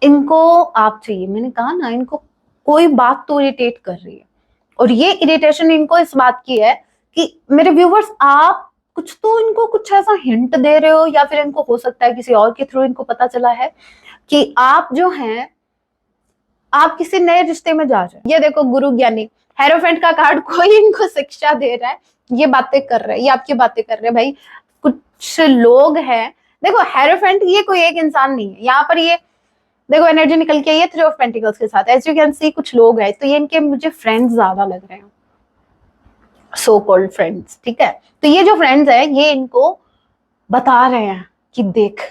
इनको आप चाहिए। मैंने कहा ना, इनको कोई बात तो इरिटेट कर रही है, और ये इरिटेशन इनको इस बात की है कि मेरे व्यूवर्स, आप कुछ तो इनको कुछ ऐसा हिंट दे रहे हो, या फिर इनको हो सकता है किसी और के थ्रू इनको पता चला है कि आप जो हैं, आप किसी नए रिश्ते में जा रहे हैं। ये देखो, गुरु ज्ञानी हेरोफेंट का कार्ड, कोई इनको शिक्षा दे रहा है, ये बातें कर रहे हैं, ये आपकी बातें कर रहे हैं भाई। कुछ लोग हैं, देखो हेरोफेंट ये कोई एक इंसान नहीं है, यहाँ पर ये देखो एनर्जी निकल के ये थ्री ऑफ पेंटिकल्स के साथ, एज यू कैन सी कुछ लोग हैं, तो ये इनके मुझे फ्रेंड्स ज्यादा लग रहे हैं, सो कॉल्ड फ्रेंड्स, ठीक है। तो ये जो फ्रेंड्स है, ये इनको बता रहे हैं कि देख,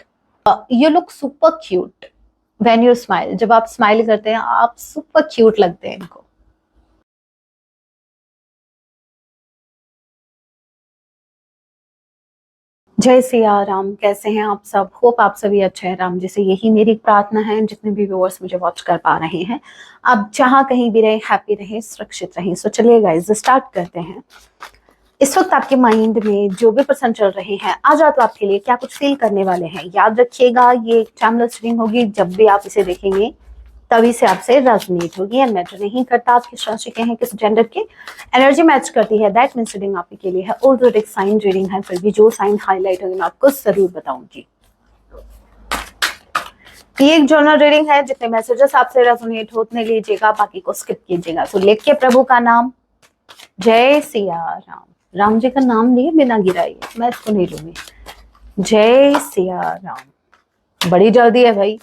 you look super cute when you smile, जब आप स्माइल करते हैं आप सुपर क्यूट लगते हैं इनको। जय सिया राम, कैसे हैं आप सब? होप आप सभी अच्छे हैं। राम जी से यही मेरी प्रार्थना है, जितने भी व्यूअर्स मुझे वॉच कर पा रहे हैं, आप जहां कहीं भी रहे, हैप्पी रहे, सुरक्षित रहें। सो चलिए गाइस, स्टार्ट करते हैं। इस वक्त आपके माइंड में जो भी पर्सन चल रहे हैं, आज रात आपके लिए क्या कुछ फील करने वाले हैं, याद रखिएगा ये टाइमलेस रीडिंग होगी। जब भी आप इसे देखेंगे तभी से आपसे रेजोनेट होगी, एंड मैटर नहीं करता आप किस राशि के हैं, किस जेंडर के, एनर्जी मैच करती है, दैट मींस रीडिंग आपके लिए है। और एक साइन रीडिंग है, फिर भी जो साइन हाईलाइट होगी मैं आपको जरूर बताऊंगी। ये एक जर्नल रीडिंग है, जितने मैसेजेस आपसे रेजोनेट हो उतने लीजिएगा, बाकी को स्किप कीजिएगा। तो लेके प्रभु का नाम, जय सिया राम। राम जी का नाम लिए बिना गिराइए, मैं इसको नहीं लूंगी। जय सिया राम, बड़ी जल्दी है भाई।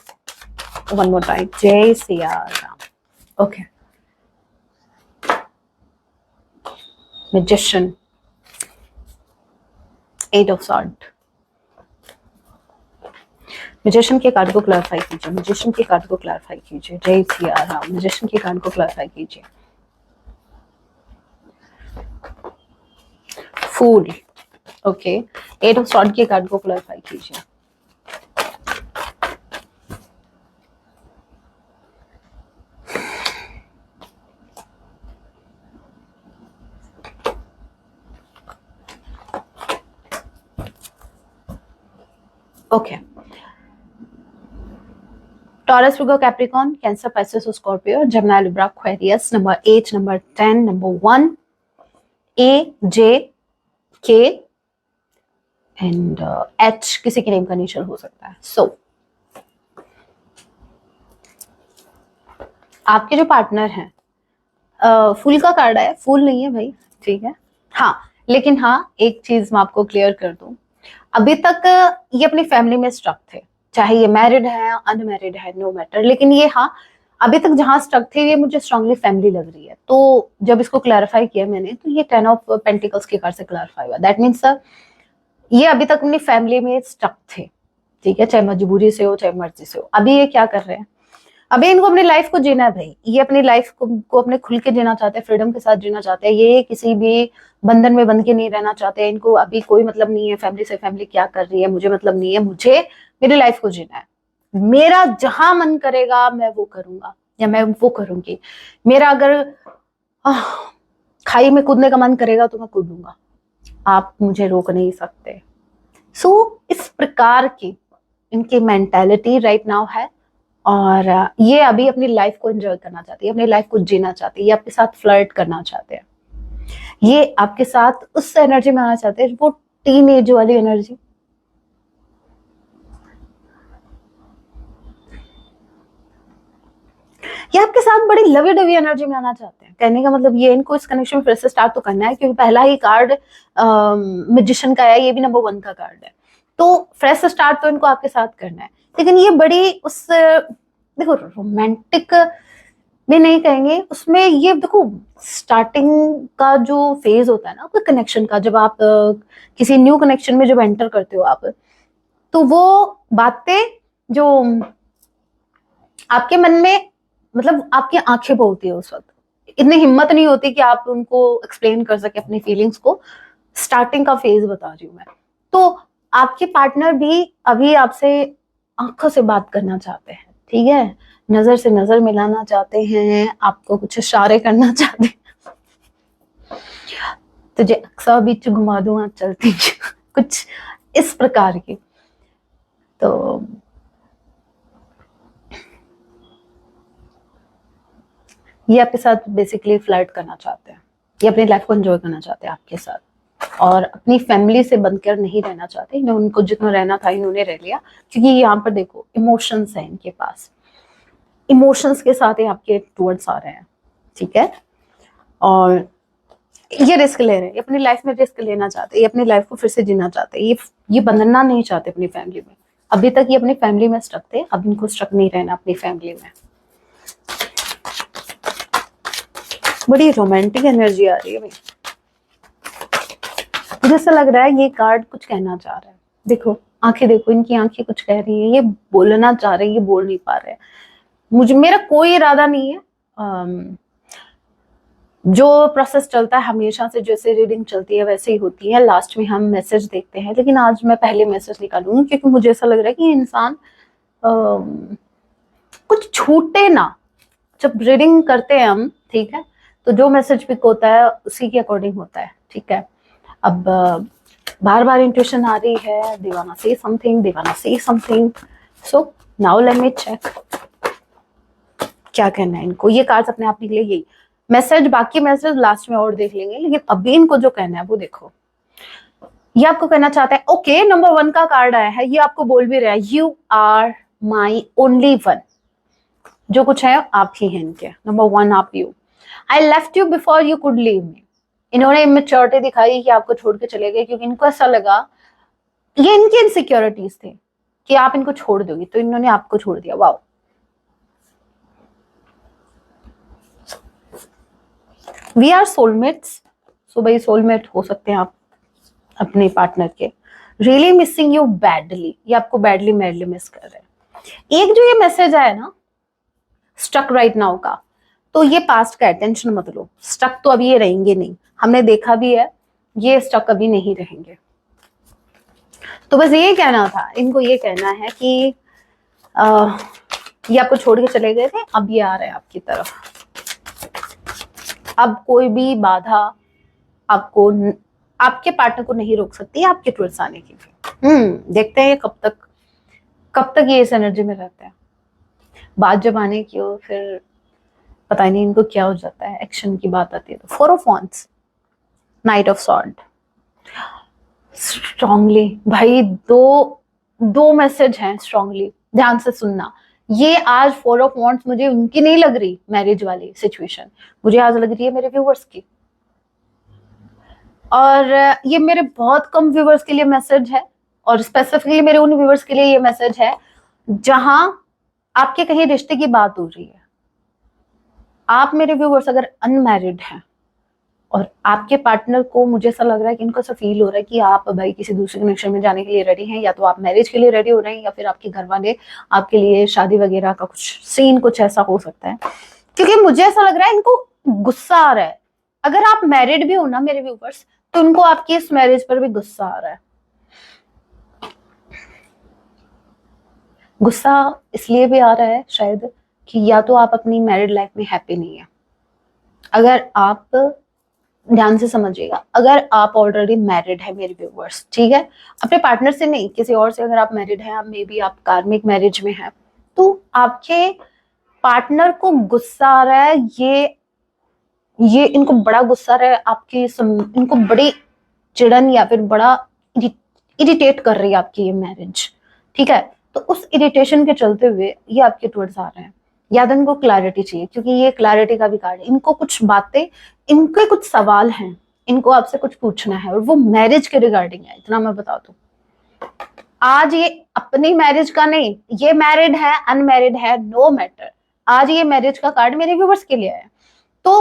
वन मोर टाइम, जय Siya Ram. Okay, magician, eight of sword. Magician के कार्ड को क्लैरिफाई कीजिए, मैजिशियन के कार्ड को क्लैरिफाई कीजिए। जय सिया राम, मैजिशियन के कार्ड को क्लैरिफाई कीजिए। Fool, okay, eight of sword के कार्ड को क्लैरिफाई कीजिए। Okay, Taurus, Virgo, Capricorn, Cancer, Pisces, Scorpio, Gemini, Libra, Aquarius. Number 8, number 10, number 1, A, J, K and H, किसी के नेम का इनिशियल हो सकता है। सो आपके जो पार्टनर हैं, फूल का कार्ड है, फूल नहीं है भाई, ठीक है। हाँ, लेकिन हाँ, एक चीज मैं आपको क्लियर कर दूं, अभी तक ये अपनी फैमिली में स्टक थे, चाहे ये मैरिड है अनमैरिड है, नो मैटर, लेकिन ये, हाँ, अभी तक जहां स्टक थे, ये मुझे स्ट्रांगली फैमिली लग रही है। तो जब इसको क्लैरिफाई किया मैंने, तो ये 10 ऑफ पेंटिकल्स के कार्ड से क्लैरिफाई हुआ। दैट मीन्स ये अभी तक अपनी फैमिली में स्टक थे, ठीक है, चाहे मजबूरी से हो चाहे मर्जी से हो। अभी ये क्या कर रहे हैं, अभी इनको अपनी लाइफ को जीना है भाई। ये अपनी लाइफ को अपने खुल के जीना चाहते हैं, फ्रीडम के साथ जीना चाहते हैं। ये किसी भी बंधन में बंध के नहीं रहना चाहते हैं। इनको अभी कोई मतलब नहीं है फैमिली से, फैमिली क्या कर रही है मुझे मतलब नहीं है, मुझे मेरी लाइफ को जीना है। मेरा जहां मन करेगा मैं वो करूंगा, या मैं वो करूंगी। मेरा अगर खाई में कूदने का मन करेगा तो मैं कूदूंगा, आप मुझे रोक नहीं सकते। सो इस प्रकार की इनकी मेंटालिटी राइट नाउ है, और ये अभी अपनी लाइफ को एंजॉय करना चाहती है, अपनी लाइफ को जीना चाहती है। ये आपके साथ फ्लर्ट करना चाहते हैं, ये आपके साथ उस एनर्जी में आना चाहते हैं, वो टीन एज वाली एनर्जी। ये आपके साथ बड़ी लवी डवी एनर्जी में आना चाहते हैं। कहने का मतलब ये, इनको इस कनेक्शन में फिर से स्टार्ट तो करना है, क्योंकि पहला ही कार्ड मैजिशियन का है, ये भी नंबर 1 का कार्ड है, तो फ्रेश स्टार्ट तो इनको आपके साथ करना है। लेकिन ये बड़ी उस, देखो, रोमांटिक में नहीं कहेंगे, उसमें ये देखो, स्टार्टिंग का जो फेज होता है ना आपके कनेक्शन का, जब आप किसी न्यू कनेक्शन में जब एंटर करते हो आप, तो वो बातें जो आपके मन में, मतलब आपकी आंखें बोलती है उस वक्त, इतनी हिम्मत नहीं होती कि आप उनको एक्सप्लेन कर सके अपनी फीलिंग्स को। स्टार्टिंग का फेज बता रही हूँ मैं। तो आपके पार्टनर भी अभी आपसे आंखों से बात करना चाहते हैं, ठीक है, नजर से नजर मिलाना चाहते हैं, आपको कुछ इशारे करना चाहते हैं, तुझे अक्सा बीच घुमा दूं चलती कुछ इस प्रकार की। तो ये आपके साथ बेसिकली फ्लर्ट करना चाहते हैं, ये अपनी लाइफ को एंजॉय करना चाहते हैं आपके साथ, और अपनी फैमिली से बनकर नहीं रहना चाहते। इन्हें उनको जितना रहना था इन्होंने रह लिया, क्योंकि यहाँ पर देखो इमोशंस हैं इनके पास, इमोशंस के साथ ही आपके टूवर्ड्स आ रहे हैं, ठीक है। और ये रिस्क ले रहे हैं, अपनी लाइफ में रिस्क लेना चाहते हैं, ये अपनी लाइफ को फिर से जीना चाहते हैं, ये बंधना नहीं चाहते अपनी फैमिली में। अभी तक ये अपनी फैमिली में स्टक थे, अब इनको स्टक नहीं रहना अपनी फैमिली में। बड़ी रोमांटिक एनर्जी आ रही है भाई, मुझे ऐसा लग रहा है ये कार्ड कुछ कहना चाह रहा है। देखो आंखें देखो, इनकी आंखें कुछ कह रही है, ये बोलना चाह रहे हैं, ये बोल नहीं पा रहे हैं। मेरा कोई इरादा नहीं है, जो प्रोसेस चलता है हमेशा से, जैसे रीडिंग चलती है वैसे ही होती है, लास्ट में हम मैसेज देखते हैं, लेकिन आज मैं पहले मैसेज निकालूंगी क्योंकि मुझे ऐसा लग रहा है कि इंसान कुछ छूटे ना। जब रीडिंग करते हैं हम, ठीक है, तो जो मैसेज पिक होता है उसी के अकॉर्डिंग होता है, ठीक है। अब बार बार इंट्यूशन आ रही है, दीवाना से समथिंग, दीवाना से something, so now let me check क्या कहना है इनको। ये कार्ड्स अपने आप निकले, यही मैसेज, बाकी मैसेज लास्ट में और देख लेंगे, लेकिन अभी इनको जो कहना है वो देखो। ये आपको कहना चाहता है, ओके, नंबर 1 का कार्ड आया है, ये आपको बोल भी रहा है, you are my only one. जो कुछ है आप ही हैं इनके, नंबर 1 आप you. I left you before you could leave me. इन्होंने इमेच्योरिटी दिखाई कि आपको छोड़ के चले गए, क्योंकि इनको ऐसा लगा, ये इनकी इनसिक्योरिटीज थे कि आप इनको छोड़ दोगी, तो इन्होंने आपको छोड़ दिया। Wow, we are soulmates. So भाई सोलमेट हो सकते हैं आप अपने पार्टनर के। रियली मिसिंग यू बैडली, ये आपको बैडली मैडली मिस कर रहे हैं। एक जो ये मैसेज आया ना स्टक राइट नाउ का, तो ये पास्ट का है, टेंशन मत लो, स्टक तो अभी ये रहेंगे नहीं, हमने देखा भी है, ये स्टक अभी नहीं रहेंगे। तो बस ये कहना था इनको, ये कहना है कि ये आपको छोड़ के चले गए थे, अब ये आ रहे हैं आपकी तरफ। अब कोई भी बाधा आपको, आपके पार्टनर को नहीं रोक सकती आपके टूवर्ड्स आने की भी। देखते हैं कब तक ये इस एनर्जी में रहता है। बात जब आने की हो फिर पता नहीं इनको क्या हो जाता है, एक्शन की बात आती है तो। 4 of wands, night of sword, strongly भाई दो मैसेज हैं, स्ट्रांगली ध्यान से सुनना। ये आज 4 ऑफ वॉन्ड्स मुझे उनकी नहीं लग रही, मैरिज वाली सिचुएशन, मुझे आज लग रही है मेरे व्यूवर्स की। और ये मेरे बहुत कम व्यूवर्स के लिए मैसेज है, और स्पेसिफिकली मेरे उन व्यूवर्स के लिए ये मैसेज है जहां आपके कहीं रिश्ते की बात हो रही है। आप मेरे व्यूवर्स अगर अनमैरिड हैं और आपके पार्टनर को, मुझे ऐसा लग रहा है कि इनको ऐसा फील हो रहा है कि आप भाई किसी दूसरे कनेक्शन में जाने के लिए रेडी हैं, या तो आप मैरिज के लिए रेडी हो रहे हैं, या फिर आपके घर वाले आपके लिए शादी वगैरह का कुछ सीन कुछ ऐसा हो सकता है। क्योंकि मुझे ऐसा लग रहा है इनको गुस्सा आ रहा है। अगर आप मैरिड भी हो ना मेरे व्यूवर्स, तो उनको आपकी इस मैरिज पर भी गुस्सा आ रहा है। गुस्सा इसलिए भी आ रहा है शायद कि या तो आप अपनी मैरिड लाइफ में हैप्पी नहीं है। अगर आप ध्यान से समझिएगा, अगर आप ऑलरेडी मैरिड है मेरे व्यूवर्स, ठीक है, अपने पार्टनर से नहीं किसी और से अगर आप मैरिड हैं, मे बी आप कार्मिक मैरिज में हैं, तो आपके पार्टनर को गुस्सा आ रहा है, ये इनको बड़ा गुस्सा आ रहा है आपकी, इनको बड़ी चिड़न या फिर बड़ा इरिटेट कर रही है आपकी ये मैरिज, ठीक है। तो उस इरिटेशन के चलते हुए ये आपके टुवर्ड्स आ रहे हैं, या तो इनको क्लैरिटी चाहिए, क्योंकि ये क्लैरिटी का भी कार्ड है। इनको कुछ बातें, इनके कुछ सवाल हैं, इनको आपसे कुछ पूछना है, और वो मैरिज के रिगार्डिंग है, इतना मैं बता दूं। आज ये अपनी मैरिज का नहीं, ये मैरिड है अनमैरिड है नो मैटर, आज ये मैरिज का कार्ड मेरे व्यूवर्स के लिए है। तो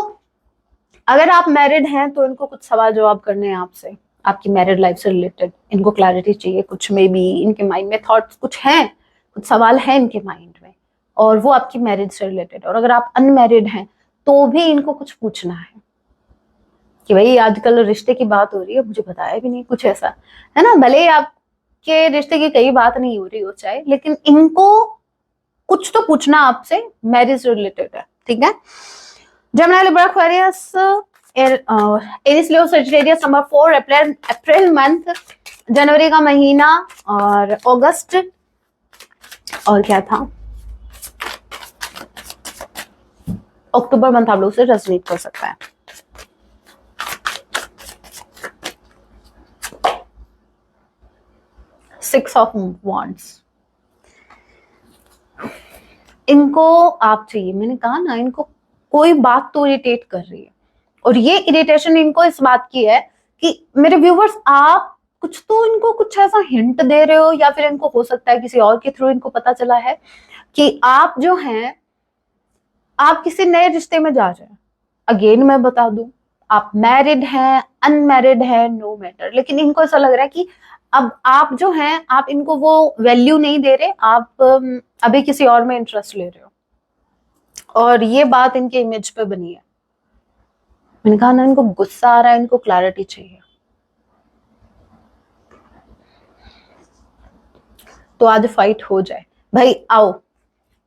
अगर आप मैरिड हैं तो इनको कुछ सवाल जवाब करने हैं आपसे, आपकी मैरिड लाइफ से रिलेटेड इनको क्लैरिटी चाहिए, कुछ मे बी इनके माइंड में थॉट्स कुछ हैं, कुछ सवाल हैं इनके माइंड में, और वो आपकी मैरिज से रिलेटेड। और अगर आप अनमैरिड हैं तो भी इनको कुछ पूछना है कि भाई आजकल रिश्ते की बात हो रही है, मुझे बताया भी नहीं, कुछ ऐसा है ना। भले ही आपके रिश्ते की कई बात नहीं हो रही हो चाहे, लेकिन इनको कुछ तो पूछना आपसे मैरिज से रिलेटेड है, ठीक है। Gemini, Libra, Aquarius, Aries, Leo, Sagittarius, number 4, April month, जनवरी का महीना, और अगस्त, और क्या था, अक्टूबर मंथ आप लोग से रेजोनेट कर सकता है। सिक्स ऑफ वॉन्ड्स, इनको आप चाहिए, मैंने कहा ना, इनको कोई बात तो इरिटेट कर रही है, और ये इरिटेशन इनको इस बात की है कि मेरे व्यूवर्स आप कुछ तो इनको कुछ ऐसा हिंट दे रहे हो, या फिर इनको हो सकता है किसी और के थ्रू इनको पता चला है कि आप जो हैं आप किसी नए रिश्ते में जा रहे हैं। अगेन मैं बता दूं, आप मैरिड हैं, अनमैरिड हैं, नो मैटर, लेकिन इनको ऐसा लग रहा है कि अब आप जो हैं आप इनको वो वैल्यू नहीं दे रहे, आप अभी किसी और में इंटरेस्ट ले रहे हो, और ये बात इनके इमेज पे बनी है। मैंने कहा ना, इनको गुस्सा आ रहा है, इनको क्लैरिटी चाहिए। तो आज फाइट हो जाए भाई, आओ,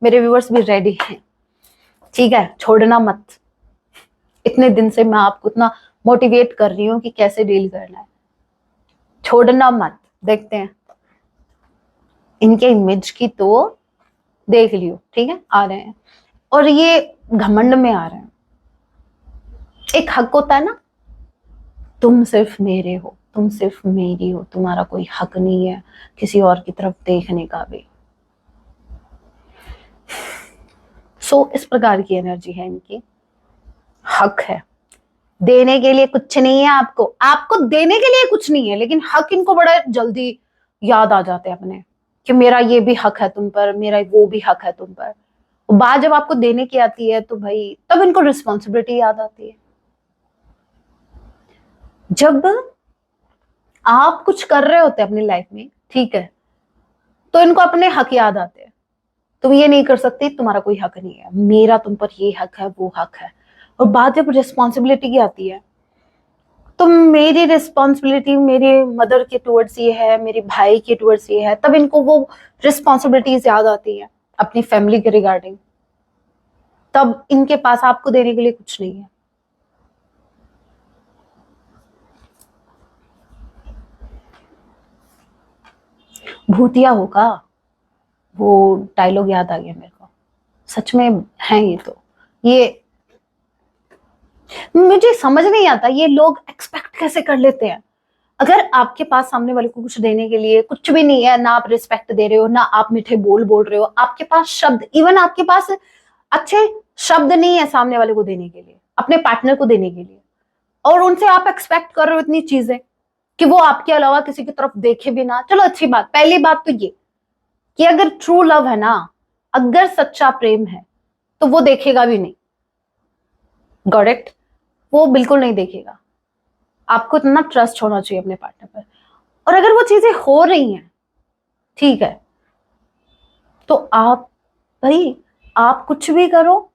मेरे व्यूअर्स भी रेडी हैं, ठीक है, छोड़ना मत। इतने दिन से मैं आपको इतना मोटिवेट कर रही हूँ कि कैसे डील करना है, छोड़ना मत। देखते हैं, इनके इमेज की तो देख लियो, ठीक है, आ रहे हैं, और ये घमंड में आ रहे हैं। एक हक होता है ना, तुम सिर्फ मेरे हो, तुम सिर्फ मेरी हो, तुम्हारा कोई हक नहीं है किसी और की तरफ देखने का भी। सो इस प्रकार की एनर्जी है इनकी, हक है, देने के लिए कुछ नहीं है आपको, आपको देने के लिए कुछ नहीं है, लेकिन हक इनको बड़ा जल्दी याद आ जाते हैं अपने, कि मेरा ये भी हक है तुम पर, मेरा वो भी हक है तुम पर। बात जब आपको देने की आती है तो भाई तब इनको रिस्पॉन्सिबिलिटी याद आती है। जब आप कुछ कर रहे होते हैं अपनी लाइफ में, ठीक है, तो इनको अपने हक याद आते हैं। तुम ये नहीं कर सकती, तुम्हारा कोई हक नहीं है, मेरा तुम पर ये हक है, वो हक है। और बात जब रिस्पॉन्सिबिलिटी की आती है, तो मेरी रिस्पॉन्सिबिलिटी मेरे मदर के टुवर्ड्स ये है, मेरे भाई के टुवर्ड्स ये है, तब इनको वो रिस्पॉन्सिबिलिटीज याद आती है अपनी फैमिली के रिगार्डिंग। तब इनके पास आपको देने के लिए कुछ नहीं है। भूतिया होगा, वो डायलॉग याद आ गया मेरे को, सच में है ये। तो ये मुझे समझ नहीं आता, ये लोग एक्सपेक्ट कैसे कर लेते हैं। अगर आपके पास सामने वाले को कुछ देने के लिए कुछ भी नहीं है, ना आप रिस्पेक्ट दे रहे हो, ना आप मीठे बोल बोल रहे हो, आपके पास शब्द, इवन आपके पास अच्छे शब्द नहीं है सामने वाले को देने के लिए, अपने पार्टनर को देने के लिए, और उनसे आप एक्सपेक्ट कर रहे हो इतनी चीजें कि वो आपके अलावा किसी की तरफ देखे भी ना। चलो अच्छी बात, पहली बात तो ये कि अगर ट्रू लव है ना, अगर सच्चा प्रेम है, तो वो देखेगा भी नहीं, करेक्ट, वो बिल्कुल नहीं देखेगा। आपको इतना ट्रस्ट होना चाहिए अपने पार्टनर पर। और अगर वो चीजें हो रही हैं, ठीक है, तो आप भाई आप कुछ भी करो,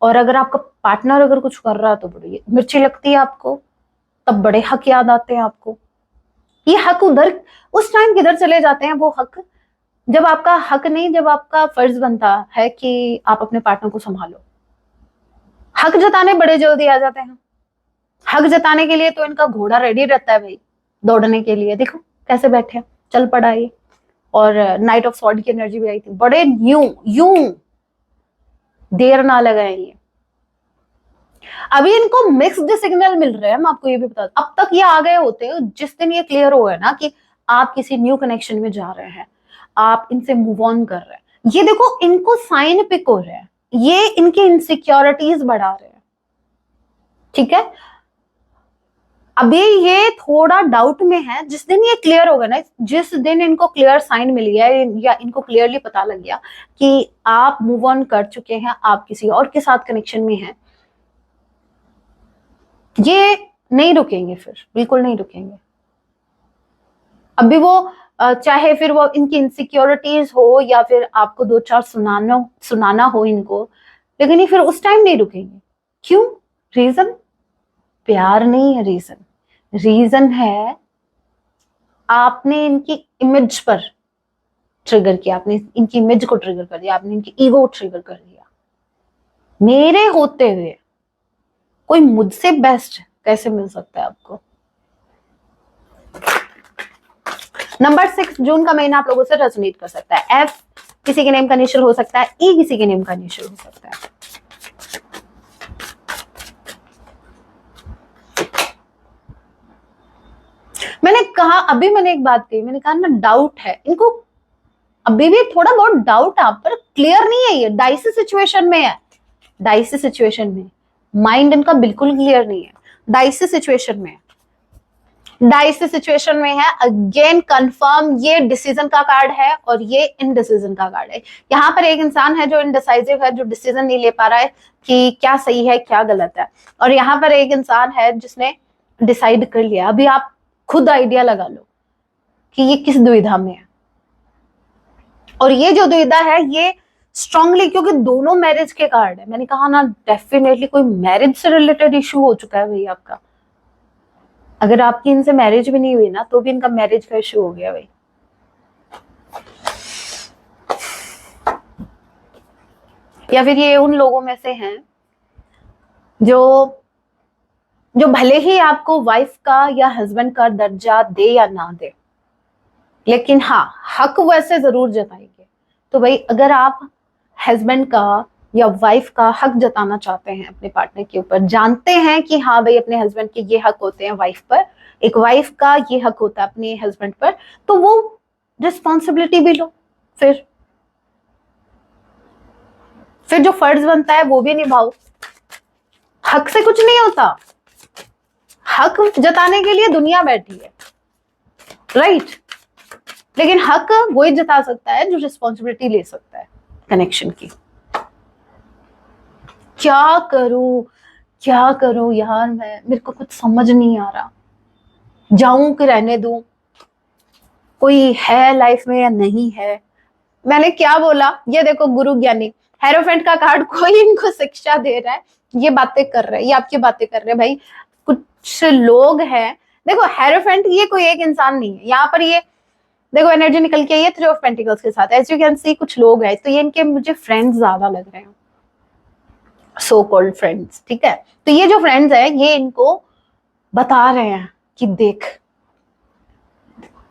और अगर आपका पार्टनर अगर कुछ कर रहा है तो बड़ी मिर्ची लगती है आपको, तब बड़े हक याद आते हैं आपको। ये हक उधर उस टाइम किधर चले जाते हैं वो हक, जब आपका हक नहीं, जब आपका फर्ज बनता है कि आप अपने पार्टनर को संभालो। हक जताने बड़े जल्दी आ जाते हैं। हक जताने के लिए तो इनका घोड़ा रेडी रहता है भाई, दौड़ने के लिए। देखो कैसे बैठे हैं, चल पड़ा ये। और नाइट ऑफ सॉर्ड की एनर्जी भी आई थी, बड़े यूं देर ना लगाए ये। अभी इनको मिक्स्ड सिग्नल मिल रहे हैं, मैं आपको ये भी बता दूं। अब तक ये आ गए होते, जिस दिन ये क्लियर हो गया ना कि आप किसी न्यू कनेक्शन में जा रहे हैं, आप इनसे मूव ऑन कर रहे हैं, ये देखो इनको साइन पिक हो रहे हैं, ये इनकी इनसिक्योरिटीज बढ़ा रहे हैं, ठीक है। अभी ये थोड़ा डाउट में है, जिस दिन ये क्लियर होगा ना, जिस दिन इनको क्लियर साइन मिल गया या इनको क्लियरली पता लग गया कि आप मूव ऑन कर चुके हैं, आप किसी और के साथ कनेक्शन में हैं, ये नहीं रुकेंगे, फिर बिल्कुल नहीं रुकेंगे। अभी वो चाहे फिर वो इनकी इनसिक्योरिटीज हो या फिर आपको दो चार सुनाना हो इनको, लेकिन ये फिर उस टाइम नहीं रुकेंगे। क्यों? रीजन प्यार नहीं है, रीजन है आपने इनकी इमेज पर ट्रिगर किया, आपने इनकी इमेज को ट्रिगर कर दिया, आपने इनकी ईगो ट्रिगर कर दिया। मेरे होते हुए कोई मुझसे बेस्ट कैसे मिल सकता है आपको। नंबर 6 जून का महीना आप लोगों से रेजोनेट कर सकता है। F किसी के नेम का इनिशियल हो सकता है, E किसी के नेम का इनिशियल हो सकता है। कहा, अभी मैंने एक बात कही, मैंने कहा ना डाउट है इनको, अभी भी थोड़ा बहुत डाउट आप पर, क्लियर नहीं है, ये डाइसी सिचुएशन में है, डाइसी सिचुएशन में माइंड इनका बिल्कुल क्लियर नहीं है, डाइसी सिचुएशन में है, डाइसी सिचुएशन में है। अगेन कंफर्म, ये डिसीजन का कार्ड है और ये इनडिसीजन का कार्ड है। यहाँ पर एक इंसान है जो इनडिसाइसिव है, जो डिसीजन नहीं ले पा रहा है कि क्या सही है क्या गलत है, और यहाँ पर एक इंसान है जिसने डिसाइड कर लिया। अभी आप खुद आइडिया लगा लो कि ये किस दुविधा में है, और ये जो दुविधा है ये स्ट्रांगली, क्योंकि दोनों मैरिज के कार्ड है, मैंने कहा ना डेफिनेटली कोई मैरिज से रिलेटेड इशू हो चुका है भाई आपका। अगर आपकी इनसे मैरिज भी नहीं हुई ना तो भी इनका मैरिज का इशू हो गया भाई। या फिर ये उन लोगों में से हैं जो भले ही आपको वाइफ का या हस्बैंड का दर्जा दे या ना दे, लेकिन हाँ हक वैसे जरूर जताएंगे। तो भाई अगर आप हस्बैंड का या वाइफ का हक जताना चाहते हैं अपने पार्टनर के ऊपर, जानते हैं कि हाँ भाई अपने हस्बैंड के ये हक होते हैं वाइफ पर, एक वाइफ का ये हक होता है अपने हस्बैंड पर, तो वो रिस्पॉन्सिबिलिटी भी लो। फिर जो फर्ज बनता है वो भी निभाओ। हक से कुछ नहीं होता, हक जताने के लिए दुनिया बैठी है, राइट? लेकिन हक वही जता सकता है जो रिस्पॉन्सिबिलिटी ले सकता है कनेक्शन की। क्या करूं यार, मेरे को कुछ समझ नहीं आ रहा, जाऊं कि रहने दूं, कोई है लाइफ में या नहीं है। मैंने क्या बोला, ये देखो गुरु ज्ञानी हेरोफेंट का कार्ड, कोई इनको शिक्षा दे रहा है, ये बातें कर रहे हैं, ये आपकी बातें कर रहे हैं भाई। कुछ लोग हैं, देखो हेरोफेंट ये कोई एक इंसान नहीं है, यहाँ पर ये देखो एनर्जी निकल के आई है 3 ऑफ पेंटिकल्स के साथ, एज यू कैन सी कुछ लोग हैं, तो ये इनके मुझे फ्रेंड्स ज्यादा लग रहे हैं, सो कॉल्ड फ्रेंड्स, ठीक है? तो ये जो फ्रेंड्स है ये इनको बता रहे हैं कि देख,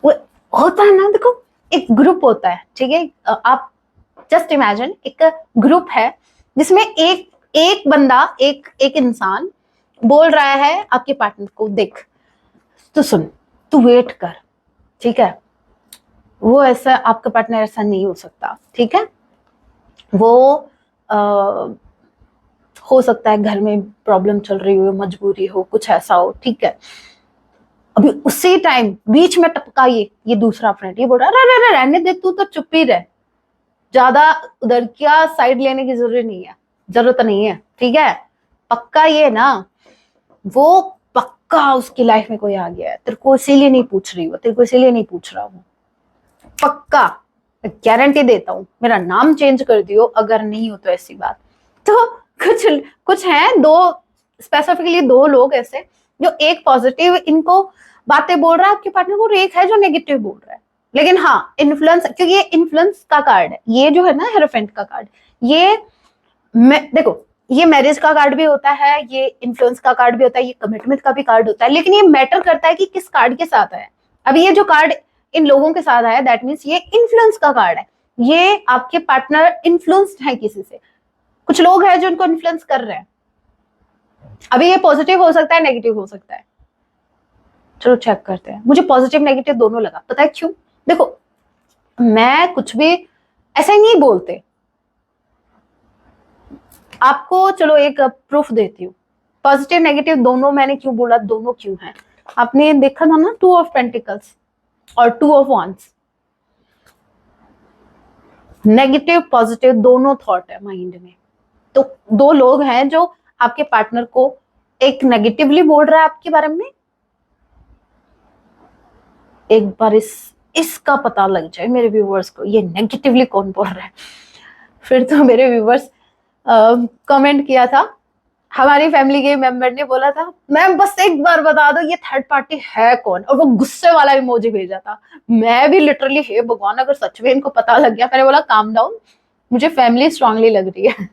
वो होता है ना, देखो एक ग्रुप होता है, ठीक है? आप जस्ट इमेजिन एक ग्रुप है जिसमें एक बंदा, एक इंसान बोल रहा है आपके पार्टनर को, देख तू सुन, तू वेट कर, ठीक है? वो ऐसा, आपका पार्टनर ऐसा नहीं हो सकता, ठीक है? वो हो सकता है घर में प्रॉब्लम चल रही हो, मजबूरी हो, कुछ ऐसा हो, ठीक है? अभी उसी टाइम बीच में टपका ये दूसरा फ्रेंड, ये बोल रहा है रहने दे, तू तो चुप ही रह, ज्यादा उधर क्या साइड लेने की जरूरत नहीं है, ठीक है? पक्का ये ना, वो पक्का उसकी लाइफ में कोई आ गया है, तेरे को इसीलिए नहीं पूछ रही हो, तेरे को इसीलिए नहीं पूछ रहा हूँ, पक्का गारंटी देता हूँ, मेरा नाम चेंज कर दियो अगर नहीं हो तो ऐसी बात। तो कुछ हैं, स्पेसिफिकली 2 लोग ऐसे, जो एक पॉजिटिव इनको बातें बोल रहा है आपके पार्टनर को, और एक है जो नेगेटिव बोल रहा है। लेकिन हाँ इन्फ्लुएंस, क्योंकि ये इन्फ्लुएंस का कार्ड है, ये जो है ना हेरोफेंट का कार्ड, ये देखो ये मैरिज का कार्ड भी होता है, ये इन्फ्लुएंस का कार्ड भी होता है, ये कमिटमेंट का भी कार्ड होता है, लेकिन ये मैटर करता है कि किस कार्ड के साथ है। अभी ये जो कार्ड इन लोगों के साथ आया, दैट मीन्स ये इन्फ्लुएंस का कार्ड है, ये आपके पार्टनर इन्फ्लुएंस्ड है किसी से, कुछ लोग हैं जो इनको इन्फ्लुएंस कर रहे हैं। अभी ये पॉजिटिव हो सकता है, नेगेटिव हो सकता है, चलो चेक करते हैं। मुझे पॉजिटिव नेगेटिव दोनों लगा, पता है क्यों? देखो मैं कुछ भी ऐसा ही नहीं बोलते आपको, चलो एक प्रूफ देती हूँ, पॉजिटिव नेगेटिव दोनों मैंने क्यों बोला, दोनों क्यों है? आपने देखा था ना 2 ऑफ पेंटिकल्स और 2 ऑफ वांड्स, नेगेटिव पॉजिटिव दोनों थॉट है माइंड में। तो 2 लोग हैं जो आपके पार्टनर को एक नेगेटिवली बोल रहा है आपके बारे में, एक बार इसका पता लग जाए मेरे व्यूवर्स को ये नेगेटिवली कौन बोल रहा है, फिर तो मेरे व्यूवर्स कमेंट किया था, हमारी फैमिली के मेंबर ने बोला था मैम बस एक बार बता दो ये थर्ड पार्टी है कौन, और वो गुस्से वाला इमोजी भेजा था। मैं भी लिटरली हे भगवान अगर सच में इनको पता लग गया, मैंने बोला काम डाउन, मुझे फैमिली स्ट्रांगली लग रही है।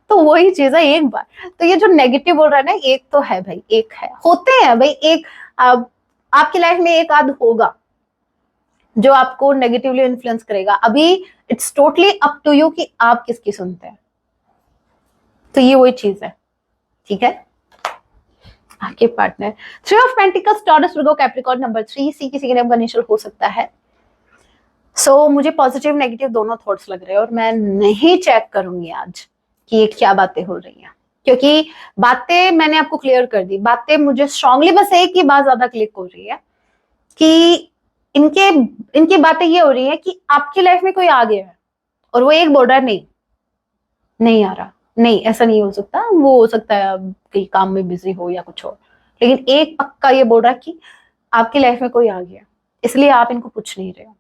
तो वही चीज है, एक बार तो ये जो नेगेटिव बोल रहा है ना, एक तो है भाई, एक है, होते हैं भाई, एक आपकी लाइफ में एक आध होगा जो आपको नेगेटिवली इन्फ्लुएंस करेगा। अभी it's totally up to you कि आप किसकी सुनते हैं। तो ये वही चीज है, ठीक है? आपके partner. Three of pentacles, taurus, Virgo, Capricorn, number 3, सी किसी के नाम का इनिशियल हो सकता है। मुझे पॉजिटिव नेगेटिव दोनों थॉट्स लग रहे हैं और मैं नहीं चेक करूंगी आज कि ये क्या बातें हो रही हैं, क्योंकि बातें मैंने आपको क्लियर कर दी। बातें मुझे स्ट्रांगली बस एक ही बात ज्यादा क्लिक हो रही है कि इनके इनकी बातें ये हो रही है कि आपकी लाइफ में कोई आ गया है और वो एक बोल रहा है नहीं आ रहा, नहीं ऐसा नहीं हो सकता, वो हो सकता है कहीं काम में बिजी हो या कुछ हो, लेकिन एक पक्का ये बोल रहा है कि आपकी लाइफ में कोई आ गया, इसलिए आप इनको पूछ नहीं रहे हो।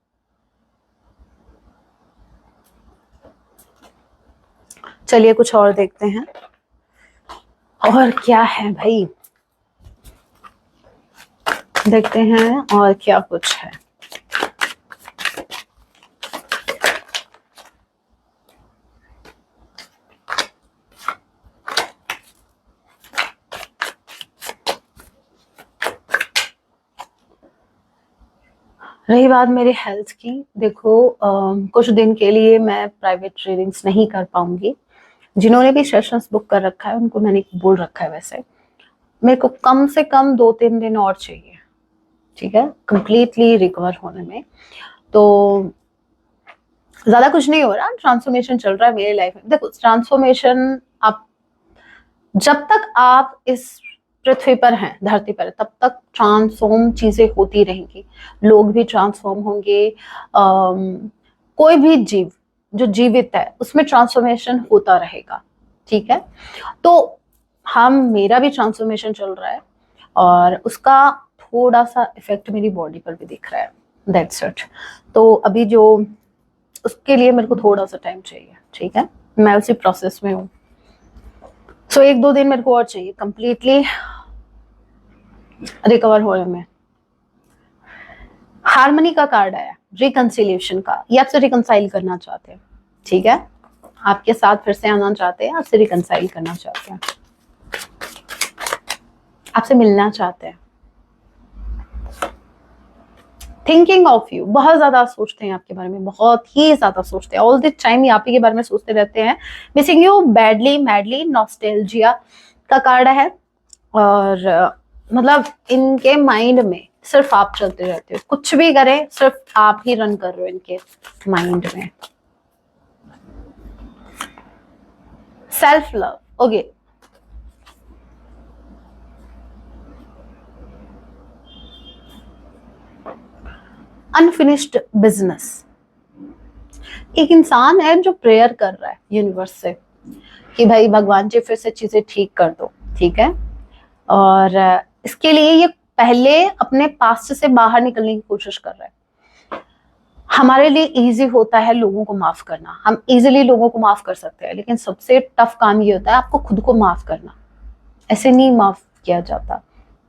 चलिए कुछ और देखते हैं, और क्या है भाई, देखते हैं और क्या कुछ है। रही बात मेरी हेल्थ की, देखो कुछ दिन के लिए मैं प्राइवेट रीडिंग्स नहीं कर पाऊंगी। जिन्होंने भी सेशंस बुक कर रखा है उनको मैंने बोल रखा है, वैसे मेरे को कम से कम 2-3 दिन और चाहिए, ठीक है, कंप्लीटली रिकवर होने में। तो ज्यादा कुछ नहीं हो रहा, ट्रांसफॉर्मेशन चल रहा है मेरी लाइफ में। देखो ट्रांसफॉर्मेशन, आप जब तक आप इस पृथ्वी पर हैं, धरती पर, तब तक ट्रांसफॉर्म चीजें होती रहेंगी, लोग भी ट्रांसफॉर्म होंगे, कोई भी जीव जो जीवित है उसमें ट्रांसफॉर्मेशन होता रहेगा, ठीक है। तो मेरा भी ट्रांसफॉर्मेशन चल रहा है और उसका थोड़ा सा इफेक्ट मेरी बॉडी पर भी दिख रहा है, दैट्स इट। तो अभी जो उसके लिए मेरे को थोड़ा सा टाइम चाहिए, ठीक है, मैं उसी प्रोसेस में हूँ। 1-2 दिन मेरे को और चाहिए कंप्लीटली रिकवर होने में। हार्मनी का कार्ड आया, रिकंसिलिएशन का, ये आपसे रिकंसाइल करना चाहते हैं, ठीक है, आपके साथ फिर से आना चाहते हैं, आपसे रिकंसाइल करना चाहते हैं, आपसे मिलना चाहते हैं। थिंकिंग ऑफ यू, बहुत ज्यादा सोचते हैं आपके बारे में, बहुत ही ज्यादा सोचते हैं, ऑल द टाइम ही आप ही के बारे में सोचते रहते हैं। Missing you badly, madly, nostalgia का कार्ड है, और मतलब इनके माइंड में सिर्फ आप चलते रहते हो, कुछ भी करें सिर्फ आप ही रन कर रहे हो इनके माइंड में। Self love, okay, unfinished business. एक इंसान है जो प्रेयर कर रहा है यूनिवर्स से कि भाई भगवान जी फिर से चीजें ठीक कर दो, ठीक है, और इसके लिए ये पहले अपने पास्ट से बाहर निकलने की कोशिश कर रहा है। हमारे लिए इजी होता है लोगों को माफ करना, हम इजीली लोगों को माफ कर सकते हैं, लेकिन सबसे टफ काम ये होता है आपको खुद को माफ करना। ऐसे नहीं माफ किया जाता।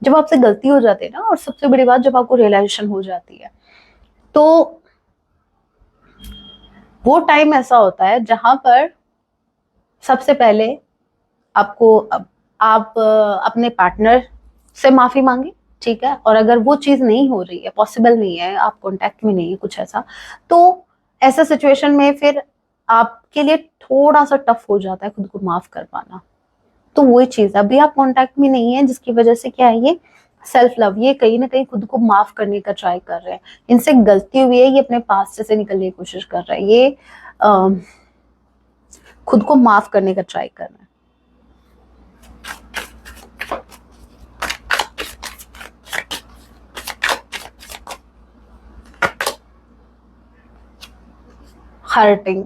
जब आपसे गलती हो जाती है ना, और सबसे बड़ी बात जब आपको रियलाइजेशन हो जाती है, तो वो टाइम ऐसा होता है जहां पर सबसे पहले आपको आप अपने पार्टनर से माफी मांगे, ठीक है, और अगर वो चीज नहीं हो रही है, पॉसिबल नहीं है, आप कांटेक्ट में नहीं है कुछ ऐसा, तो ऐसा सिचुएशन में फिर आपके लिए थोड़ा सा टफ हो जाता है खुद को माफ कर पाना। तो वही चीज, अभी आप कांटेक्ट में नहीं है, जिसकी वजह से क्या है, ये सेल्फ लव, ये कहीं ना कहीं खुद को माफ करने का ट्राई कर रहे हैं। इनसे गलती हुई है, ये अपने पास से निकलने की कोशिश कर रहा है, ये खुद को माफ करने का ट्राई कर रहा है। हर्टिंग,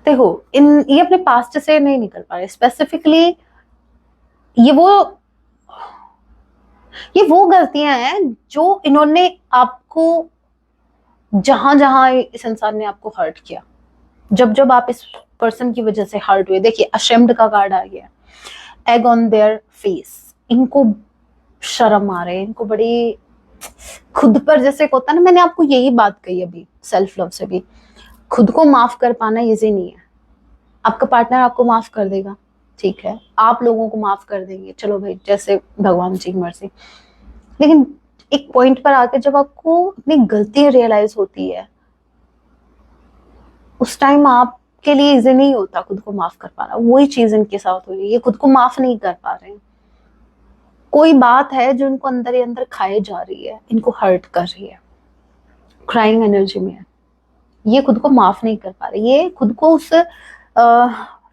देखो ये अपने पास्ट से नहीं निकल पा रहे स्पेसिफिकली। ये वो गलतियां हैं जो इन्होंने आपको, जहां जहां इस इंसान ने आपको हर्ट किया, जब जब आप इस पर्सन की वजह से हर्ट हुए। देखिए अशेम्ड का कार्ड आ गया, एग ऑन देयर फेस, इनको शर्म आ रहे हैं, इनको बड़ी खुद पर जैसे होता है ना, मैंने आपको यही बात कही अभी सेल्फ लव से भी, खुद को माफ कर पाना इजी नहीं है। आपका पार्टनर आपको माफ कर देगा, ठीक है, आप लोगों को माफ कर देंगे, चलो भाई जैसे भगवान जी की मर्जी, लेकिन एक पॉइंट पर आके जब आपको अपनी गलती रियलाइज होती है, उस टाइम आप के लिए इजी नहीं होता खुद को माफ कर पाना, वही चीज इनके साथ हो रही है, ये खुद को माफ नहीं कर पा रहे हैं। कोई बात है जो इनको अंदर ही अंदर खाए जा रही है, इनको हर्ट कर रही है, क्राइंग एनर्जी में है, ये खुद को माफ नहीं कर पा रहे, ये खुद को उस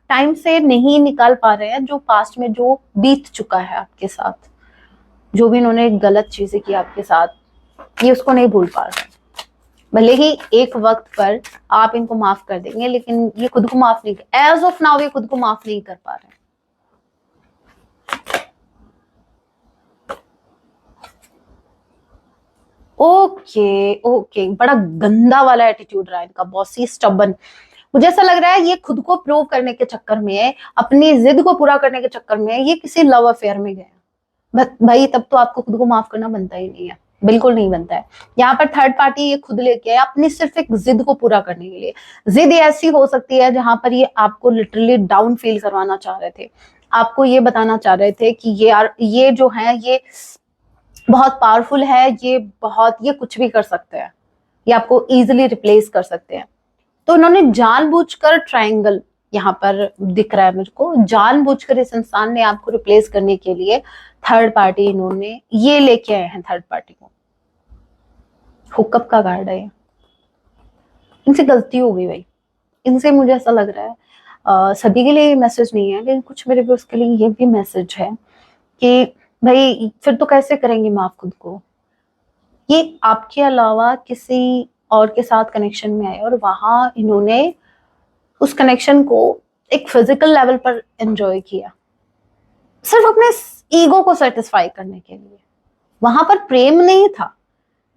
टाइम से नहीं निकाल पा रहे हैं जो पास्ट में जो बीत चुका है आपके साथ, जो भी इन्होंने गलत चीजें की आपके साथ, ये उसको नहीं भूल पा रहे। भले ही एक वक्त पर आप इनको माफ कर देंगे, लेकिन ये खुद को माफ नहीं, एज ऑफ नाउ ये खुद को माफ नहीं कर पा रहे। ओके ओके, बड़ा गंदा वाला एटीट्यूड रहा है इनका, बॉसी, स्टबन। मुझे ऐसा लग रहा है ये खुद को प्रूव करने के चक्कर में, अपनी जिद को पूरा करने के चक्कर में ये किसी लव अफेयर में गए। भाई तब तो आपको खुद को माफ करना बनता ही नहीं है, बिल्कुल नहीं बनता है। यहाँ पर थर्ड पार्टी ये खुद लेके आए अपनी सिर्फ एक जिद को पूरा करने के लिए। जिद ऐसी हो सकती है जहां पर ये आपको लिटरली डाउन फील करवाना चाह रहे थे, आपको ये बताना चाह रहे थे कि ये जो है ये बहुत पावरफुल है, ये कुछ भी कर सकते हैं, ये आपको इजिली रिप्लेस कर सकते हैं। तो उन्होंने जानबूझकर ट्रायंगल यहाँ पर दिख रहा है मुझको, जानबूझकर इस इंसान ने आपको रिप्लेस करने के लिए थर्ड पार्टी इन्होंने ये लेके आए हैं, थर्ड पार्टी को हुकअप का कार्ड है। इनसे गलती हो गई भाई, इनसे मुझे ऐसा लग रहा है सभी के लिए मैसेज नहीं है, लेकिन कुछ मेरे व्यूअर्स के लिए ये भी मैसेज है कि भाई फिर तो कैसे करेंगे माफ खुद को। ये आपके अलावा किसी और के साथ कनेक्शन में आए और वहां इन्होंने उस कनेक्शन को एक फिजिकल लेवल पर एंजॉय किया, सिर्फ अपने ईगो को सेटिस्फाई करने के लिए। वहां पर प्रेम नहीं था,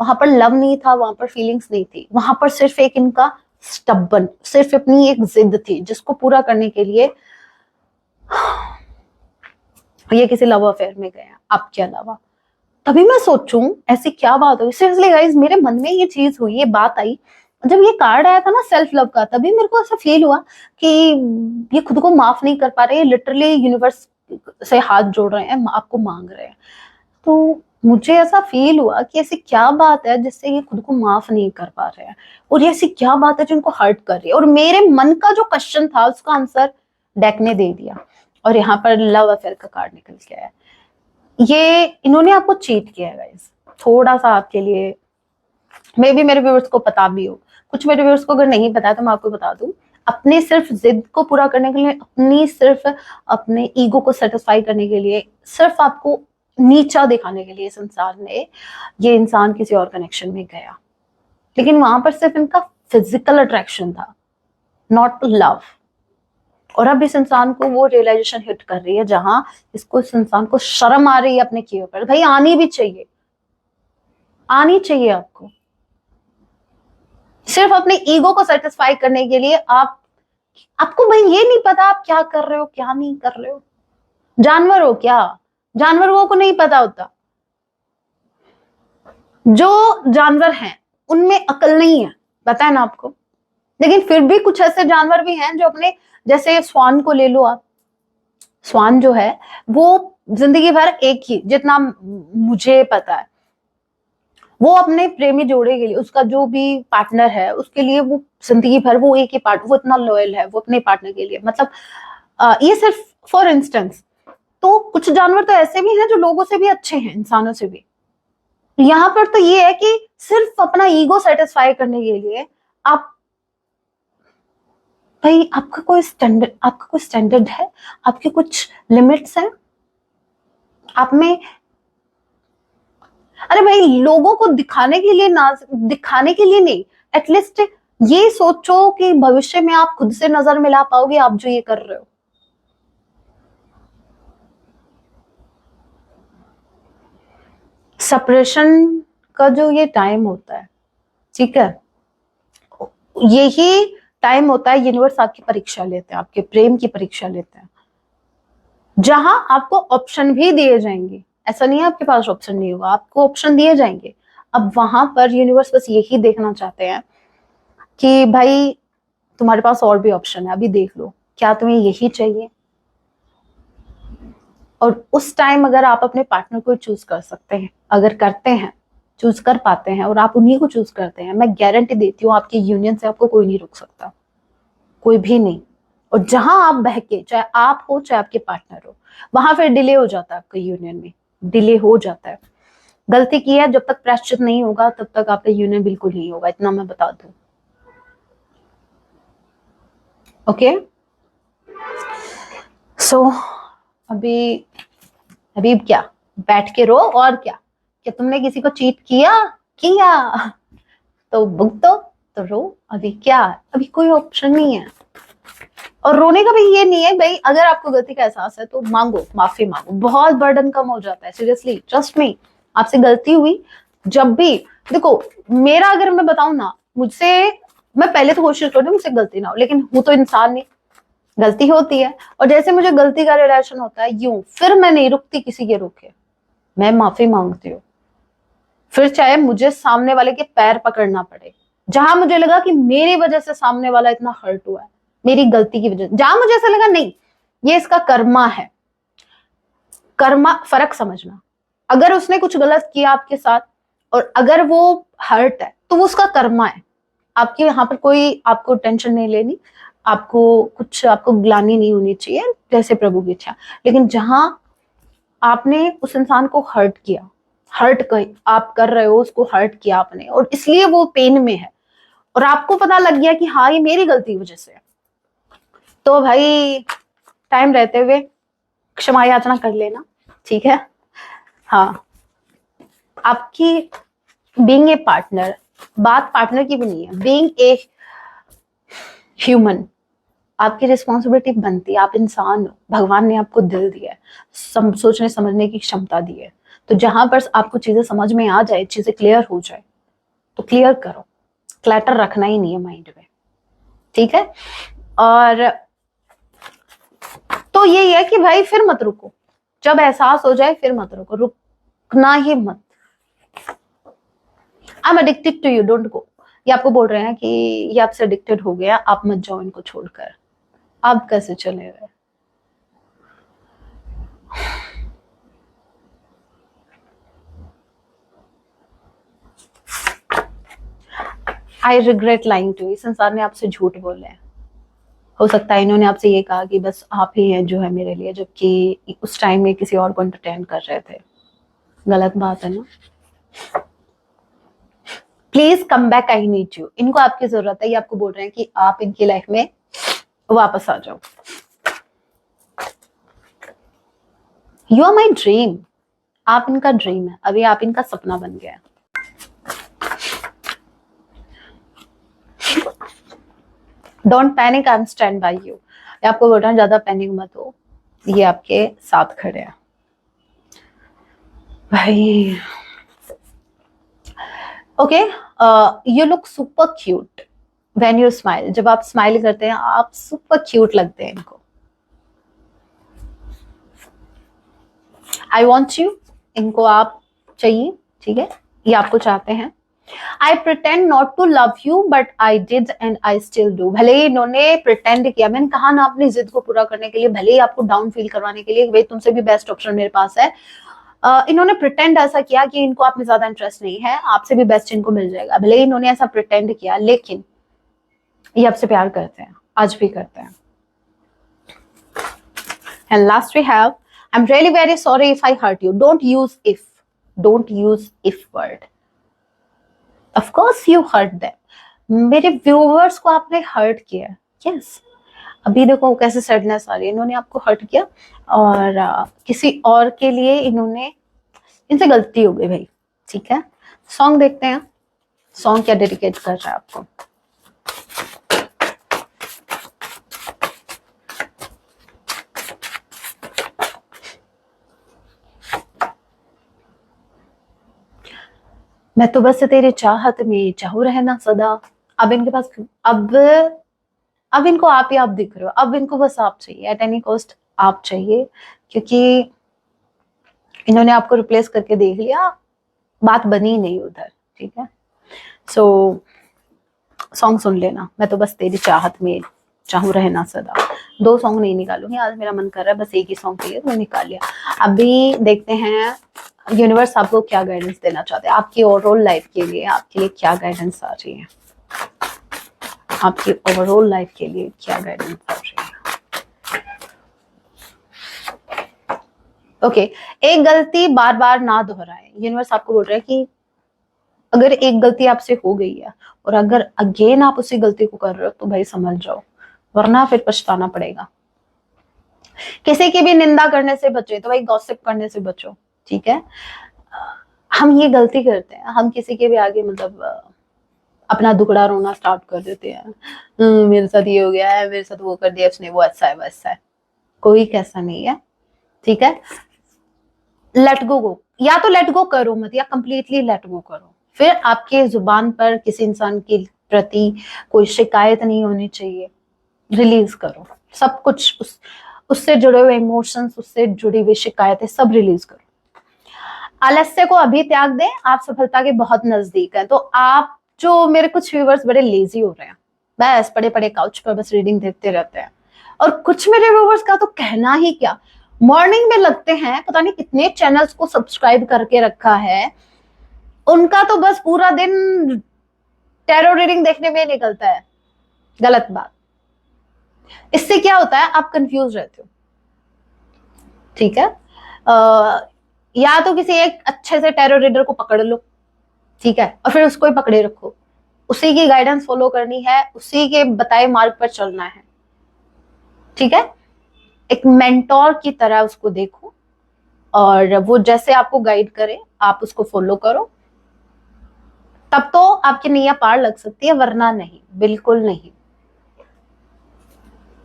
वहां पर लव नहीं था, वहां पर फीलिंग्स नहीं थी, वहां पर सिर्फ एक इनका स्टबन, सिर्फ अपनी एक जिद थी जिसको पूरा करने के लिए ये किसी लव अफेयर में गया आपके अलावा। तभी मैं सोचूं ऐसी क्या बात हुई, सीरियसली गाइस मेरे मन में ये चीज हुई, ये बात आई जब ये कार्ड आया था ना सेल्फ लव का, तभी मेरे को ऐसा फील हुआ कि ये खुद को माफ नहीं कर पा रहे, लिटरली यूनिवर्स से हाथ जोड़ रहे हैं, आपको मांग रहे हैं। तो मुझे ऐसा फील हुआ कि ऐसी क्या बात है जिससे ये खुद को माफ नहीं कर पा रहे हैं, और ये ऐसी क्या बात है जो इनको हर्ट कर रही है। और मेरे मन का जो क्वेश्चन था उसका आंसर डेक ने दे दिया, और यहाँ पर लव अफेयर का कार्ड निकल के आया। ये इन्होंने आपको चीट किया है गाइस, थोड़ा सा आपके लिए मे बी मेरे व्यूअर्स को पता भी हो, कुछ मेरे व्यूअर्स को अगर नहीं पता तो मैं आपको बता दूं, अपने सिर्फ जिद को पूरा करने के लिए, अपनी सिर्फ अपने ईगो को सेटिस्फाई करने के लिए, सिर्फ आपको नीचा दिखाने के लिए इस इंसान ने, ये इंसान किसी और कनेक्शन में गया, लेकिन वहां पर सिर्फ इनका फिजिकल अट्रैक्शन था, नॉट लव। और अब इस इंसान को वो रियलाइजेशन हिट कर रही है जहां इस इंसान को शर्म आ रही है अपने किए पर। भाई आनी भी चाहिए, आनी चाहिए आपको। सिर्फ अपने ईगो को सेटिस्फाई करने के लिए आपको भाई ये नहीं पता आप क्या कर रहे हो क्या नहीं कर रहे हो। जानवर हो क्या? जानवरों को नहीं पता होता, जो जानवर हैं उनमें अकल नहीं है, पता है ना आपको। लेकिन फिर भी कुछ ऐसे जानवर भी हैं जो अपने, जैसे स्वान को ले लो आप, स्वान जो है वो जिंदगी भर एक ही, जितना मुझे पता है, वो अपने प्रेमी जोड़े के लिए, उसका जो भी पार्टनर है उसके लिए वो जिंदगी भर वो एक ही वो इतना लॉयल है वो अपने पार्टनर के लिए। मतलब ये सिर्फ फॉर इंस्टेंस। तो कुछ जानवर तो ऐसे भी हैं जो लोगों से भी अच्छे हैं, इंसानों से भी। यहाँ पर तो ये है कि सिर्फ अपना ईगो सेटिस्फाई करने के लिए आप, भाई आपका कोई स्टैंडर्ड है, आपके कुछ लिमिट्स हैं आप में। अरे भाई लोगों को दिखाने के लिए नहीं, एटलीस्ट ये सोचो कि भविष्य में आप खुद से नजर मिला पाओगे आप जो ये कर रहे हो। सेपरेशन का जो ये टाइम होता है, ठीक है, यही टाइम होता है यूनिवर्स आपकी परीक्षा लेते हैं, आपके प्रेम की परीक्षा लेते हैं, जहां आपको ऑप्शन भी दिए जाएंगे। ऐसा नहीं है आपके पास ऑप्शन नहीं होगा, आपको ऑप्शन दिए जाएंगे। अब वहां पर यूनिवर्स बस यही देखना चाहते हैं कि भाई तुम्हारे पास और भी ऑप्शन है, अभी देख लो क्या तुम्हें यही चाहिए। और उस टाइम अगर आप अपने पार्टनर को चूज कर सकते हैं, अगर करते हैं, चूज कर पाते हैं और आप उन्हीं को चूज करते हैं, मैं गारंटी देती हूँ आपकी यूनियन से आपको कोई नहीं रोक सकता। कोई भी नहीं। और जहां आप बहके, चाहे आप हो चाहे आपके पार्टनर हो, वहां फिर डिले हो जाता है, आपका यूनियन में डिले हो जाता है। गलती की है, जब तक प्रायश्चित नहीं होगा तब तक आपका यूनियन बिल्कुल नहीं होगा, इतना मैं बता दूं। ओके सो अभी अभी क्या बैठ के रो, और क्या तुमने किसी को चीट किया किया तो भुगतो, तो रो। अभी क्या, अभी कोई ऑप्शन नहीं है। और रोने का भी ये नहीं है भाई, अगर आपको गलती का एहसास है तो मांगो, माफी मांगो, बहुत बर्डन कम हो जाता है। सीरियसली ट्रस्ट मी, आपसे गलती हुई जब भी, देखो मेरा अगर मैं बताऊं ना, मुझसे मैं पहले तो कोशिश करती हूँ मुझसे गलती ना हो, लेकिन हूं तो इंसान नहीं, गलती होती है। और जैसे मुझे गलती का रिलेशन होता है यूं, फिर मैं नहीं रुकती किसी के रोके, मैं माफी मांगती हूँ। फिर चाहे मुझे सामने वाले के पैर पकड़ना पड़े, जहां मुझे लगा कि मेरी वजह से सामने वाला इतना हर्ट हुआ है, मेरी गलती की वजह, जहां मुझे ऐसा लगा नहीं ये इसका कर्मा है। कर्मा, फर्क समझना, अगर उसने कुछ गलत किया आपके साथ और अगर वो हर्ट है तो वो उसका कर्मा है। आपके यहाँ पर कोई आपको टेंशन नहीं लेनी, आपको ग्लानि नहीं होनी चाहिए, जैसे प्रभु की इच्छा। लेकिन जहां आपने उस इंसान को हर्ट किया, आप कर रहे हो, उसको हर्ट किया आपने और इसलिए वो पेन में है, और आपको पता लग गया कि हाँ ये मेरी गलती की वजह से है, तो भाई टाइम रहते हुए क्षमा याचना कर लेना, ठीक है। हाँ, आपकी बीइंग ए पार्टनर, बात पार्टनर की भी नहीं है, बीइंग ए ह्यूमन, आपकी रिस्पॉन्सिबिलिटी बनती है। आप इंसान हो, भगवान ने आपको दिल दिया है, सोचने समझने की क्षमता दी है, तो जहां पर आपको चीजें समझ में आ जाए, चीजें क्लियर हो जाए तो क्लियर करो, क्लैटर रखना ही नहीं है माइंड में, ठीक है। और तो यही है कि भाई फिर मत रुको, जब एहसास हो जाए फिर मत रुको, रुकना ही मत। I am addicted to you, don't go. ये आपको बोल रहे हैं कि ये आपसे एडिक्टेड हो गया, आप मत जाओ इनको छोड़कर। आप कैसे चले गए? आई रिग्रेट लाइंग टू, इस इंसान ने आपसे झूठ बोले हैं। हो सकता है इन्होंने आपसे ये कहा कि बस आप ही हैं जो है मेरे लिए, जबकि उस टाइम में किसी और को एंटरटेन कर रहे थे। गलत बात है ना। Please come back, I need you. इनको आपकी जरूरत है, ये आपको बोल रहे हैं कि आप इनकी लाइफ में वापस आ जाओ। यू आर माई ड्रीम, आप इनका ड्रीम है, अभी आप इनका सपना बन गया है। Don't panic, I am stand by you. आपको बोल रहा हूं ज्यादा पैनिक मत हो, ये आपके साथ खड़े हैं भाई। Okay, you look super cute when you smile. जब आप स्माइल करते हैं आप सुपर क्यूट लगते हैं इनको। आई वॉन्ट यू, इनको आप चाहिए, ठीक है, ये आपको चाहते हैं। I pretend not to love you but I did and I still do. भले ही इन्होंने प्रिटेंड किया, मैंने कहा ना अपनी जिद को पूरा करने के लिए, भले ही आपको डाउन फील करवाने के लिए, भाई तुमसे भी बेस्ट ऑप्शन मेरे पास है। इन्होंने प्रिटेंड ऐसा किया कि इनको आप में ज्यादा इंटरेस्ट नहीं है, आपसे भी बेस्ट इनको मिल जाएगा। भले ही इन्होंने ऐसा प्रिटेंड किया, लेकिन ये आपसे प्यार करते हैं, आज भी करते हैं। And last we have, I am really very sorry if I hurt you. Don't use if, don't use if word. Of course you hurt them, मेरे व्यूअर्स को आपने हर्ट किया। यस, अभी देखो कैसे सैडनेस आ रही है, इन्होंने आपको हर्ट किया और किसी और के लिए इन्होंने, इनसे गलती हो गई भाई, ठीक है। सॉन्ग देखते हैं, सॉन्ग क्या डेडिकेट कर रहा है आपको। मैं तो बस तेरे चाहत में चाहूं रहना सदा। अब इनके पास, अब इनको आप ही आप दिख रहे हो, अब इनको बस आप चाहिए, एट एनी कॉस्ट आप चाहिए, क्योंकि इन्होंने आपको रिप्लेस करके देख लिया, बात बनी नहीं उधर, ठीक है। सो सॉन्ग सुन लेना, मैं तो बस तेरी चाहत में चाहूं रहना सदा। 2 सॉन्ग नहीं निकालूंगी आज, मेरा मन कर रहा है बस एक ही सॉन्ग चाहिए, तो निकाल लिया। अभी देखते हैं यूनिवर्स आपको क्या गाइडेंस देना चाहते हैं, आपकी ओवरऑल लाइफ के लिए, आपके लिए क्या गाइडेंस आ रही है। आपकी ओवरऑल लाइफ के लिए क्या गाइडेंस आ रही है। ओके, एक गलती बार बार ना दोहराएं। यूनिवर्स आपको बोल रहा है कि अगर एक गलती आपसे हो गई है और अगर अगेन आप उसी गलती को कर रहे हो तो भाई समझ जाओ, वरना फिर पछताना पड़ेगा। किसी की भी निंदा करने से बचे, तो भाई गॉसिप करने से बचो, ठीक है। हम ये गलती करते हैं, हम किसी के भी आगे मतलब अपना दुखड़ा रोना स्टार्ट कर देते हैं, मेरे साथ ये हो गया है, मेरे साथ वो कर दिया उसने, वो ऐसा है वैसा है। कोई कैसा नहीं है, ठीक है। लेट गो, या तो लेट गो करो मत, या कंप्लीटली लेट गो करो। फिर आपके जुबान पर किसी इंसान के प्रति कोई शिकायत नहीं होनी चाहिए। रिलीज करो सब कुछ, उससे जुड़े हुए इमोशंस, उससे जुड़ी हुई शिकायतें सब रिलीज करो। आलस्य को अभी त्याग दें, आप सफलता के बहुत नजदीक हैं। तो आप जो मेरे कुछ व्यूवर्स बड़े लेजी हो रहे हैं, बस पड़े पड़े काउच पर बस रीडिंग देखते रहते हैं, और कुछ मेरे व्यूवर्स का तो कहना ही क्या, मॉर्निंग में लगते हैं, पता नहीं कितने चैनल्स को सब्सक्राइब करके रखा है, उनका तो बस पूरा दिन टैरो रीडिंग देखने में निकलता है। गलत बात। इससे क्या होता है, आप कंफ्यूज रहते हो, ठीक है। या तो किसी एक अच्छे से टैरो रीडर को पकड़ लो, ठीक है, और फिर उसको ही पकड़े रखो, उसी की गाइडेंस फॉलो करनी है, उसी के बताए मार्ग पर चलना है, ठीक है। एक मेंटोर की तरह उसको देखो, और वो जैसे आपको गाइड करे आप उसको फॉलो करो, तब तो आपकी नैया पार लग सकती है, वरना नहीं, बिल्कुल नहीं,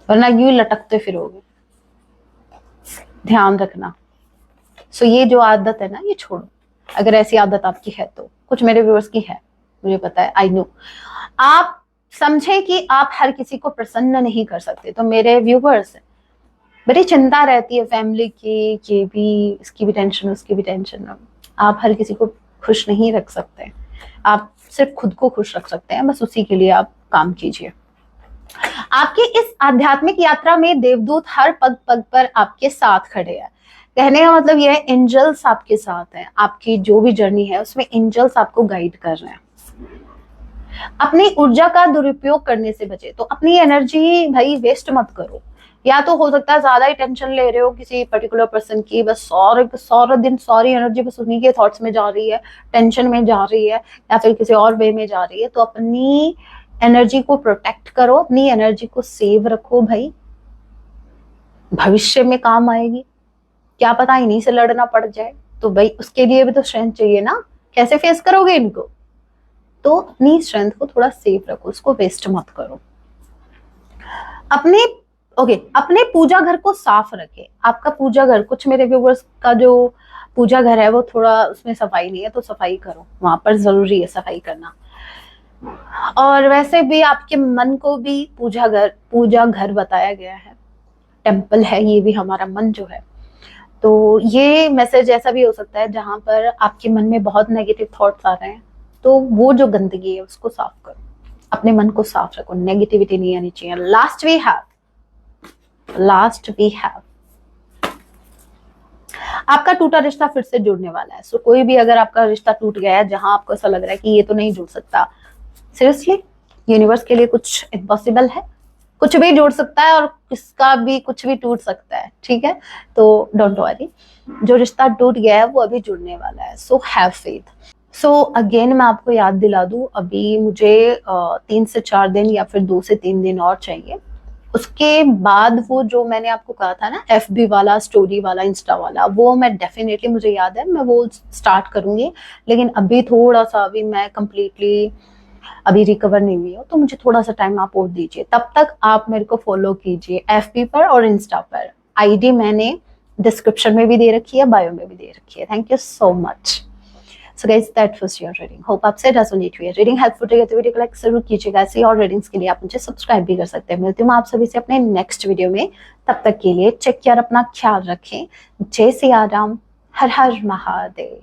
वरना यूं लटकते फिरोगे। ध्यान रखना। सो ये जो आदत है ना, ये छोड़ो, अगर ऐसी आदत आपकी है तो। कुछ मेरे व्यूअर्स की है, मुझे पता है, आई नो। आप समझे कि आप हर किसी को प्रसन्न नहीं कर सकते, तो मेरे व्यूअर्स बड़ी चिंता रहती है फैमिली की, ये भी, इसकी भी टेंशन, उसकी भी टेंशन। आप हर किसी को खुश नहीं रख सकते, आप सिर्फ खुद को खुश रख सकते हैं, बस उसी के लिए आप काम कीजिए। आपकी इस आध्यात्मिक यात्रा में देवदूत हर पग पग पर आपके साथ खड़े हैं। कहने का मतलब यह है, एंजल्स आपके साथ हैं, आपकी जो भी जर्नी है उसमें एंजल्स आपको गाइड कर रहे हैं। अपनी ऊर्जा का दुरुपयोग करने से बचे, तो अपनी एनर्जी भाई वेस्ट मत करो। या तो हो सकता है ज्यादा ही टेंशन ले रहे हो किसी पर्टिकुलर पर्सन की, बस सारा दिन सारी एनर्जी बस उन्हीं के थॉट्स में जा रही है, टेंशन में जा रही है, या फिर किसी और वे में जा रही है। तो अपनी एनर्जी को प्रोटेक्ट करो, अपनी एनर्जी को सेव रखो भाई, भविष्य में काम आएगी। क्या पता इन्हीं से लड़ना पड़ जाए, तो भाई उसके लिए भी तो स्ट्रेंथ चाहिए ना, कैसे फेस करोगे इनको। तो अपनी स्ट्रेंथ को थोड़ा सेव रखो, उसको वेस्ट मत करो। अपने पूजा घर को साफ रखे। आपका पूजा घर, कुछ मेरे व्यूवर्स का जो पूजा घर है वो थोड़ा उसमें सफाई नहीं है, तो सफाई करो, वहां पर जरूरी है सफाई करना। और वैसे भी आपके मन को भी पूजा घर बताया गया है, टेम्पल है ये भी हमारा मन जो है। तो ये मैसेज ऐसा भी हो सकता है जहां पर आपके मन में बहुत नेगेटिव थॉट्स आ रहे हैं, तो वो जो गंदगी है उसको साफ करो, अपने मन को साफ रखो, नेगेटिविटी नहीं आनी चाहिए। लास्ट वी हैव आपका टूटा रिश्ता फिर से जुड़ने वाला है। सो कोई भी अगर आपका रिश्ता टूट गया है जहां आपको ऐसा लग रहा है कि ये तो नहीं जुड़ सकता, सीरियसली यूनिवर्स के लिए कुछ इम्पॉसिबल है, कुछ भी जुड़ सकता है और किसका भी कुछ भी टूट सकता है, ठीक है। तो डोंट वरी, जो रिश्ता टूट गया है वो अभी जुड़ने वाला है। So have faith. So again मैं आपको याद दिला दूं, अभी मुझे 3 से 4 दिन या फिर 2 से 3 दिन और चाहिए। उसके बाद वो जो मैंने आपको कहा था ना, FB वाला, स्टोरी वाला, इंस्टा वाला, वो मैं डेफिनेटली, मुझे याद है, मैं वो स्टार्ट करूंगी। लेकिन अभी थोड़ा सा, अभी मैं कंप्लीटली अभी रिकवर नहीं हुई हो, तो मुझे थोड़ा सा टाइम आप और दीजिए। तब तक आप मेरे को फॉलो कीजिए FB पर और इंस्टा पर। ID मैंने डिस्क्रिप्शन में भी दे रखी है, बायो में भी दे रखी है। Thank you so much. So guys, that was your reading. Hope आपसे रेजोनेट हुई है रीडिंग, हेल्पफुल रही है तो वीडियो को लाइक जरूर कीजिएगा। ऐसी और रीडिंग्स के लिए आप मुझे सब्सक्राइब भी कर सकते हैं। मिलती हूँ आप सभी से अपने नेक्स्ट वीडियो में, तब तक के लिए टेक केयर, अपना ख्याल रखें। जय सिया राम, हर हर महादेव।